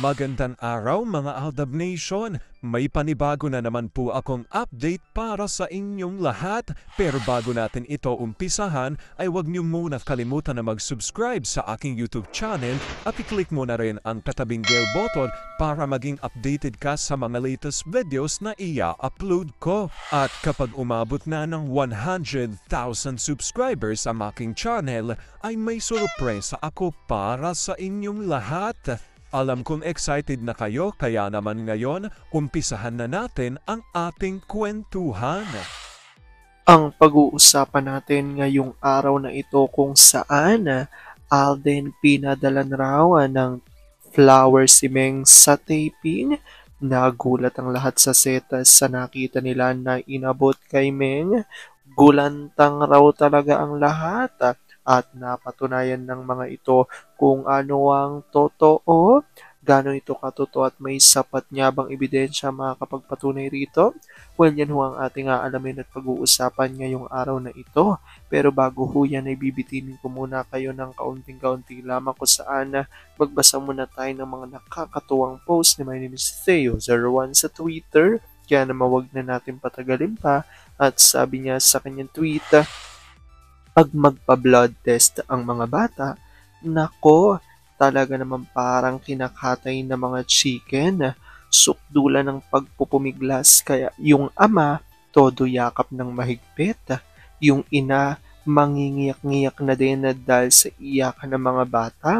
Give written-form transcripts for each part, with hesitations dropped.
Magandang araw mga Aldab Nation! May panibago na naman po akong update para sa inyong lahat. Pero bago natin ito umpisahan ay huwag niyo muna kalimutan na mag-subscribe sa aking YouTube channel at i-click mo na rin ang katabing bell button para maging updated ka sa mga latest videos na i-upload ko. At kapag umabot na ng 100,000 subscribers ang aking channel ay may sorpresa ako para sa inyong lahat. Alam kong excited na kayo kaya naman ngayon, umpisahan na natin ang ating kwentuhan. Ang pag-uusapan natin ngayong araw na ito kung saan Alden pinadalan raw ng flower si Meng sa taping. Nagulat ang lahat sa set sa nakita nila na inabot kay Meng. Gulantang raw talaga ang lahat at napatunayan ng mga ito kung ano ang totoo. Gano'n ito katotoo at may sapat nga bang ebidensya makakapagpatunay rito? Well, yan ho ang ating aalamin at pag-uusapan ngayong araw na ito. Pero bago ho yan ay bibitinin ko muna kayo ng kaunting-kaunti lamang kung saan magbasa muna tayo ng mga nakakatuwang post ni My Name is Theo01 sa Twitter. Kaya naman wag na natin patagalin pa. At sabi niya sa kanyang tweet, pag magpa-blood test ang mga bata, nako, talaga naman parang kinakatay na mga chicken. Sukdulan ng pagpupumiglas kaya yung ama, todo yakap ng mahigpit. Yung ina, mangingiyak-ngiyak na din dahil sa iyakan ng mga bata.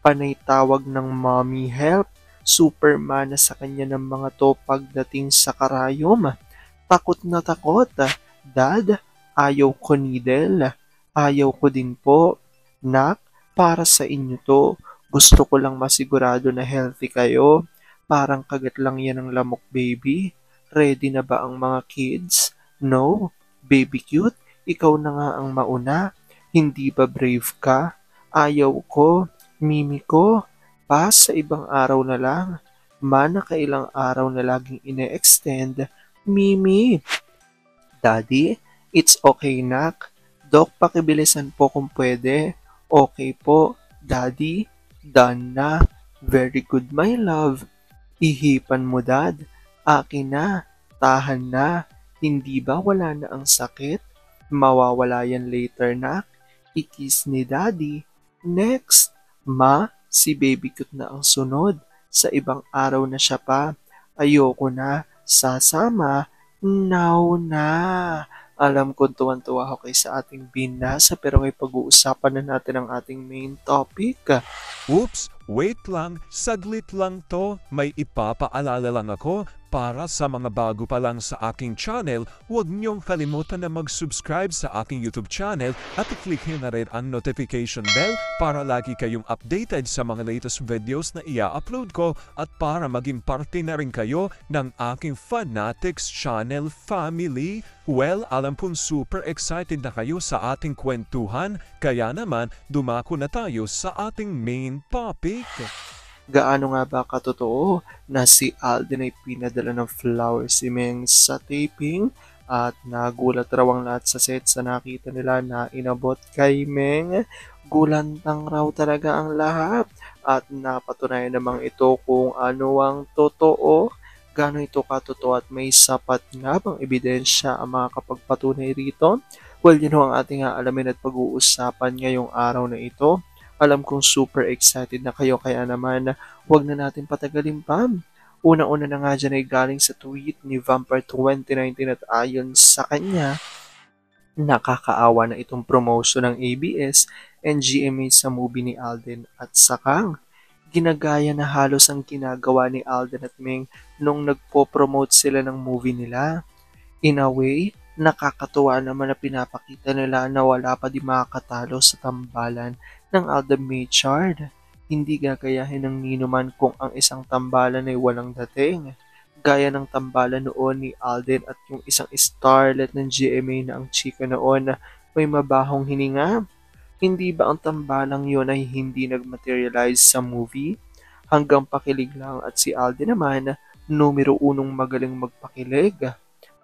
Panay tawag ng mommy help. Superman na sa kanya ng mga to pagdating sa karayom. Takot na takot. Dad, ayaw ko needle. Ayaw ko din po. Nak, para sa inyo to. Gusto ko lang masigurado na healthy kayo. Parang kagat lang yan ng lamok, baby. Ready na ba ang mga kids? No? Baby cute? Ikaw na nga ang mauna. Hindi ba brave ka? Ayaw ko. Mimi ko. Pa sa ibang araw na lang. Mana kailang araw na laging ine-extend. Mimi. Daddy, it's okay, nak. Dok, pakibilisan po kung pwede. Okay po, Daddy. Done na. Very good, my love. Ihipan mo, Dad. Akin na. Tahan na. Hindi ba wala na ang sakit? Mawawala yan later, nak. Ikis ni Daddy. Next. Ma, si baby cute na ang sunod. Sa ibang araw na siya pa. Ayoko na. Sasama. Now na. Alam ko tuwan-tuwa ako kay sa ating binasa pero may pag-uusapan na natin ang ating main topic. Oops, wait lang, saglit lang to. May ipapaalala lang ako para sa mga bago pa lang sa aking channel. Huwag niyong kalimutan na mag-subscribe sa aking YouTube channel at i-click nyo na rin ang notification bell para lagi kayong updated sa mga latest videos na i-upload ko at para maging parte na rin kayo ng aking Fanatics channel family. Well, alam kong super excited na kayo sa ating kwentuhan, kaya naman dumako na tayo sa ating main topic. Gaano nga ba katotoo na si Alden ay pinadala ng flower si Meng sa taping at nagulat raw ang lahat sa set sa nakita nila na inabot kay Meng. Gulantang raw talaga ang lahat at napatunayan namang ito kung ano ang totoo. Gaano ito katotoo at may sapat nga bang ebidensya ang makakapagpatunay rito? Well, yun ho ang ating aalamin at pag-uusapan ngayong araw na ito. Alam kong super excited na kayo kaya naman huwag na natin patagalin pa. Una-una na nga dyan ay galing sa tweet ni Vampire2019 at ayon sa kanya, nakakaawa na itong promotion ng ABS and GMA sa movie ni Alden at sakang ginagaya na halos ang ginagawa ni Alden at Meng nung nagpo-promote sila ng movie nila. In a way, nakakatuwa naman na pinapakita nila na wala pa di makakatalo sa tambalan ng Alden Maychard. Hindi gagayahin ng ninuman kung ang isang tambalan ay walang dating. Gaya ng tambalan noon ni Alden at yung isang starlet ng GMA na ang chika noon na may mabahong hininga. Hindi ba ang tambalang yon ay hindi nag-materialize sa movie? Hanggang pakilig lang at si Alden naman, numero unong magaling magpakilig.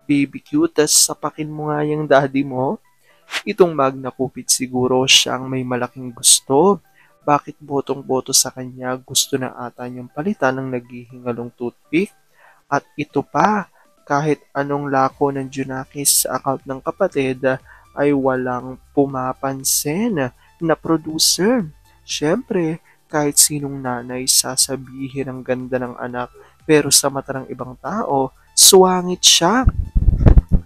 Baby cute, tas sapakin mo nga yung daddy mo. Itong magna kupit siguro siyang may malaking gusto. Bakit botong-boto sa kanya gusto na ata niyang palitan ng naghihingalong toothpick? At ito pa, kahit anong lako ng Junakis sa account ng kapatid ay walang pumapansin na producer. Siyempre, kahit sinong nanay sasabihin ang ganda ng anak pero sa mata ng ibang tao, suwangit siya.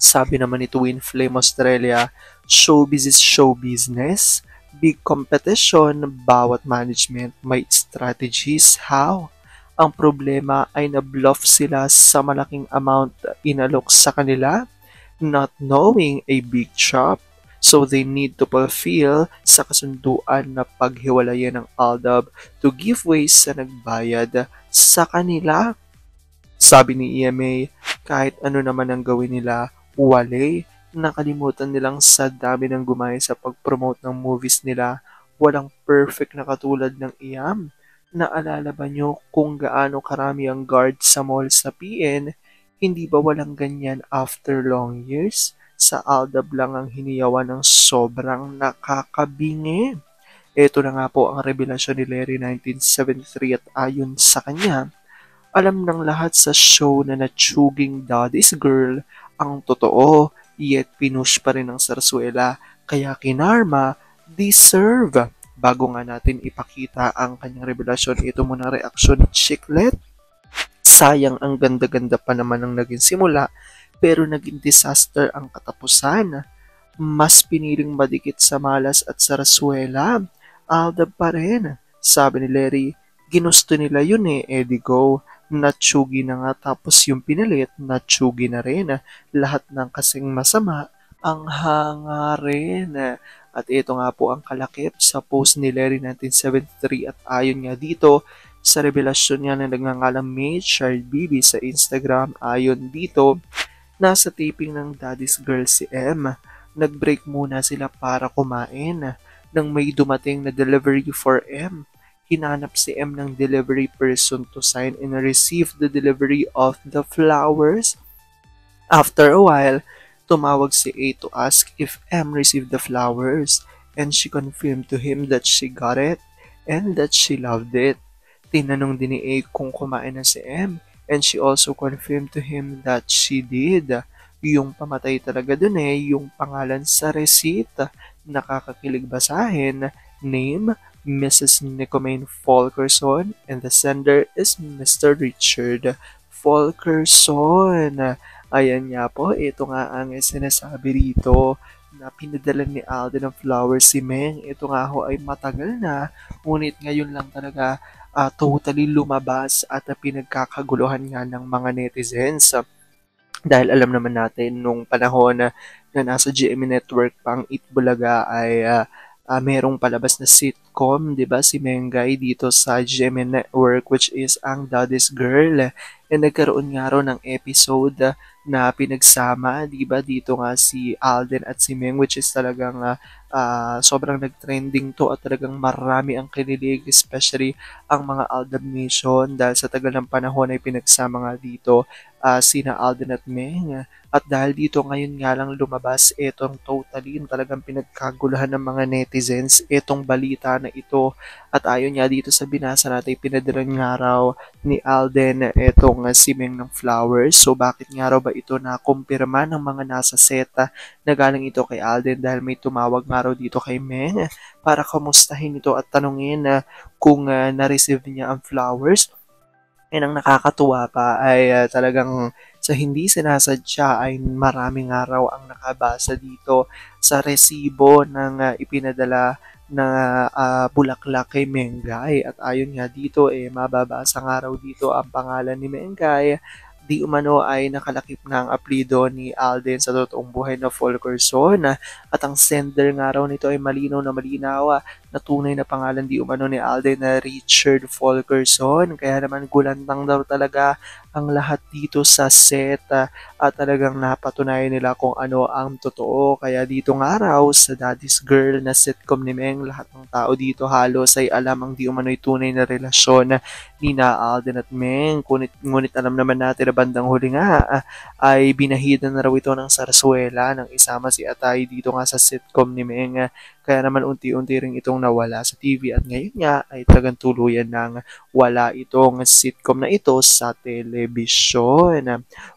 Sabi naman ni Twin Flame Australia, showbiz is show business. Big competition, bawat management may strategies how. Ang problema ay na-bluff sila sa malaking amount inalok sa kanila, not knowing a big chop. So they need to fulfill sa kasunduan na paghiwalayan ng Aldab to give way sa nagbayad sa kanila. Sabi ni EMA, kahit ano naman ang gawin nila, wale, nakalimutan nilang sa dami ng gumaya sa pag-promote ng movies nila, walang perfect na katulad ng IAM. Naalala ba nyo kung gaano karami ang guard sa mall sa PN? Hindi ba walang ganyan after long years? Sa Aldab lang ang hiniyawan ng sobrang nakakabingi. Ito na nga po ang revelasyon ni Larry 1973 at ayon sa kanya, alam ng lahat sa show na natsuging Daddy's Girl ang totoo, yet pinush pa rin ng Sarsuela, kaya kinarma, deserve. Bago nga natin ipakita ang kanyang revelasyon, ito muna ang reaksyon ni Chiclet. Sayang ang ganda-ganda pa naman ng naging simula, pero naging disaster ang katapusan. Mas piniling madikit sa Malas at Sarsuela. Aldab pa rin. Sabi ni Larry, ginusto nila yun Eddie Go. Natsugi na nga tapos yung pinalit, natsugi na rin. Lahat ng kasing masama, ang hangarin. At ito nga po ang kalakip sa post ni Larry 1973 at ayon nga dito sa revelasyon niya na nagngangalang May Child Bibi sa Instagram. Ayon dito, nasa taping ng Daddy's Girl si M. Nag-break muna sila para kumain. Nang may dumating na delivery for M, hinanap si M ng delivery person to sign and receive the delivery of the flowers. After a while, tumawag si A to ask if M received the flowers, and she confirmed to him that she got it and that she loved it. Tinanong din ni A kung kumain na si M, and she also confirmed to him that she did. Yung pamatay talaga dun yung pangalan sa receipt. Nakakakilig basahin. Name, Mrs. Nicomane Fulkerson, and the sender is Mr. Richard Fulkerson. Ayan nga po, ito nga ang sinasabi rito na pinadala ni Alden ng flowers si Meng. Ito nga ho ay matagal na, ngunit ngayon lang talaga totally lumabas at pinagkakaguluhan nga ng mga netizens. Dahil alam naman natin nung panahon na nasa GMA Network pang Itbulaga ay merong palabas na sitcom, 'di ba, si Mengay dito sa GMA Network, which is ang Daddy's Girl. And nagkaroon nga raw ng episode na pinagsama, 'di ba, dito nga si Alden at si Meng, which is talagang sobrang nag-trending to at talagang marami ang kinilig, especially ang mga Aldab Nation dahil sa tagal ng panahon ay pinagsama nga dito sina Alden at Meng. At dahil dito ngayon nga lang lumabas itong totally talagang pinagkaguluhan ng mga netizens itong balita na ito. At ayon nga dito sa binasa natin, pinadalan nga raw ni Alden itong si Meng ng flowers. So bakit nga raw ba ito na kumpirma ng mga nasa seta na galing ito kay Alden dahil may tumawag nga raw dito kay Meng para kamustahin ito at tanungin kung na-receive niya ang flowers. And ang nakakatuwa pa ay talagang sa hindi sinasadya ay maraming araw ang nakabasa dito sa resibo ng ipinadala na bulaklak kay Mengay. At ayon nga dito, mababasa nga raw dito ang pangalan ni Mengay. Di umano ay nakalakip na ang apelido ni Alden sa totoong buhay na Fulkerson. At ang sender nga raw nito ay malinaw na tunay na pangalan di umano ni Alden na Richard Fulkerson. Kaya naman gulantang daw talaga ang lahat dito sa set at talagang napatunayan nila kung ano ang totoo. Kaya dito nga raw sa Daddy's Girl na sitcom ni Meng, lahat ng tao dito halos ay alam ang di umano'y tunay na relasyon ni na Alden at Meng. Ngunit alam naman natin na bandang huli nga ay binahidan na raw ito ng Sarsuela nang isama si Atay dito nga sa sitcom ni Meng. Kaya naman unti-unti rin itong nawala sa TV at ngayon nga ay talagang tuluyan ng wala itong sitcom na ito sa telebisyon.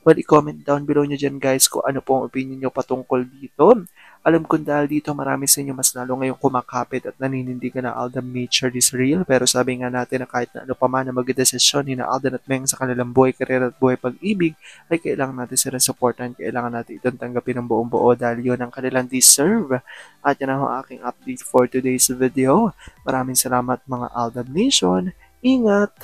Well, i-comment down below nyo dyan guys kung ano pong opinion nyo patungkol dito. Alam ko dahil dito marami sa inyo mas lalo ngayong kumakapit at naninindigan na Alden Nature is real. Pero sabi nga natin na kahit na ano pa man na magdesisyon ni na Alden at Meng sa kanilang buhay, karera at buhay pag-ibig, ay kailangan natin sila supportan. Kailangan natin itong tanggapin ng buong buo dahil yun ang kanilang deserve. At yan ang aking update for today's video. Maraming salamat mga Alden Nation. Ingat!